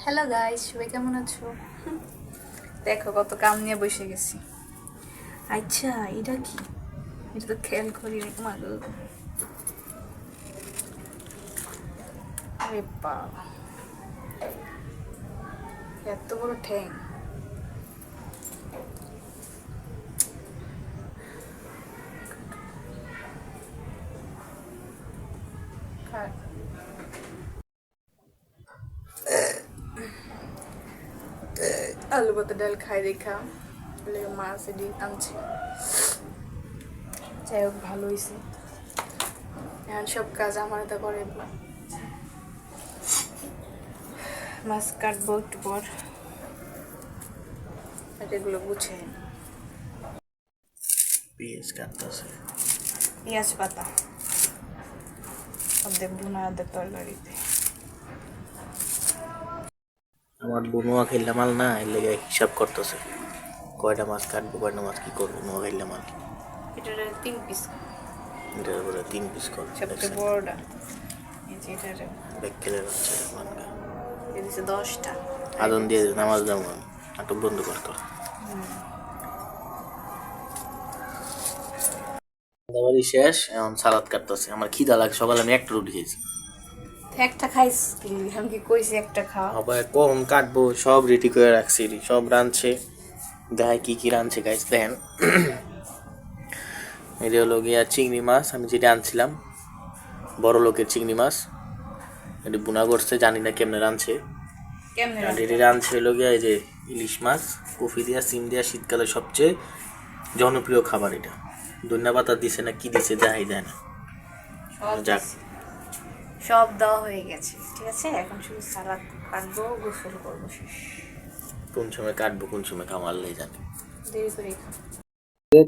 Hello guys, সবাই কেমন আছো? দেখো কত কাম নিয়ে বসে গেছি। আচ্ছা, এটা কি? এটা তো খেয়াল করি রে মাগো। আরে বাবা, এত বড় ঠ্যাং! আলু ভাতে ডাল খাই দেখা মাছ এটি আনছি। যাই হোক, ভালো হয়েছে। এখন সব কাজ আমার তো করে মাছ কাটবো একটু পর, এগুলো গুছে পেঁয়াজ কাটতেছে, পেঁয়াজ পাতা অর্ধেক ভুনা অর্ধেক তরকারিতে। আমার বনুয়া খেললে মাল না এর লেগে হিসাব করতেছে কয়টা মাছ কাটবো, কয়টা মাছ কি করবো। নোয়া খেললে মাল এটা 3 পিস, এটার উপরে 3 পিস কর সবচেয়ে বড়টা এই যে এটার ব্যাকেলের হচ্ছে মানকা এই দিছে 10টা। আদন দিয়ে নামাজ যেমন নাটক বন্ধ করতো। খাবারই শেষ, এখন সালাদ কাটতেছে। আমার খিদা লাগে, সকালে আমি একটা রুটি খেয়েছি। একটা খাইস কি? আমি কি কইছি একটা খাওয়া? আবার কখন কাটবো সব রেডি করে রাখছি, সব রাঁধছে। দেখায় কি কি রাঁধছে গাইস, দেখেন। এটা হলো গিয়া চিংড়ি মাছ, আমি যেটা আনছিলাম বড় লোকের চিংড়ি মাছ। এটা বুনা করছে, জানি না কেমনে রাঁধছে। কেমনে আর এটা রাঁধছে হলো গিয়া এই যে ইলিশ মাছ, কফি দিয়া সিম দিয়া, শীতকালে সবচেয়ে জনপ্রিয় খাবার এটা। ধনিয়া পাতা দিছে না কি দিছে যাই যায় না। যাক, সব দেওয়া হয়ে গেছে, ঠিক আছে। এখন শুধু সালাদ কাটবো, গোসল করবো, শেষ। কোন সময় কাটবো কোন সময় খামারলেই জানি। দেরি করে খাও।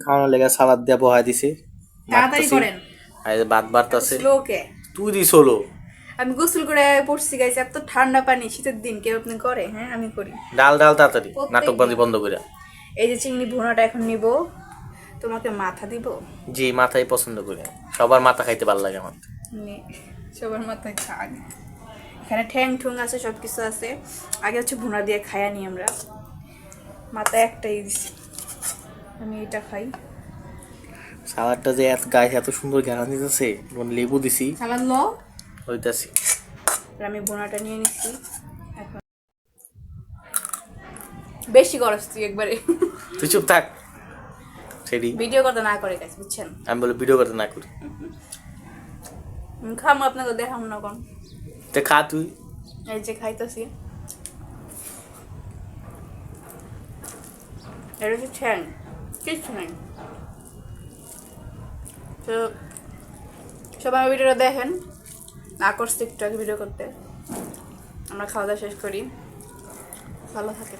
খাওয়ানোর লেগে সালাদ দিয়া বহাই দিছে। তাড়াতাড়ি করেন। আর ভাত বাড়তাছে। স্লোকে তুই দিস হলো। আমি গোসল করে পড়ছি গাইছে, এত ঠান্ডা পানি শীতের দিন কেউ আপনি করে? হ্যাঁ, আমি করি। ডাল ডাল তাড়াতাড়ি, নাটকবাজি বন্ধ করে। এই যে চিংড়ি ভুনাটা এখন নিব, তোমাকে মাথা দিব। জি, মাথাই পছন্দ করি, সবার মাথা খাইতে ভালো লাগে আমার। সবার মাথায় খাগ। এখানে ঠ্যাং ঠুং আছে, সব কিছু আছে। আগে হচ্ছে ভুনা দিয়ে খাইয়া নিই আমরা। মাথায় একটাই দিছি, আমি এটা খাই। সালাদটা যে এত গায়ে এত সুন্দর ঘ্রাণ দিতেছে, লেবু দিছি সালাদ লো হইতাছি। আমি ভুনাটা নিয়ে নিচ্ছি। এখন বেশি গরজ তুই একবারে। তুই চুপ থাক, সেটি ভিডিও করতে না করে গেছে, বুঝছেন? আমি বলে ভিডিও করতে না করি। খাম আপনাকে দেখাম না কোন। তে খা তুই। এই যে খাইতেছি, এটা হচ্ছে ঠ্যাং, কিছু নাই। তো সবাই ভিডিওটা দেখেন, না করছি একটু আগে ভিডিও করতে। আমরা খাওয়া দাওয়া শেষ করি, ভালো থাকে।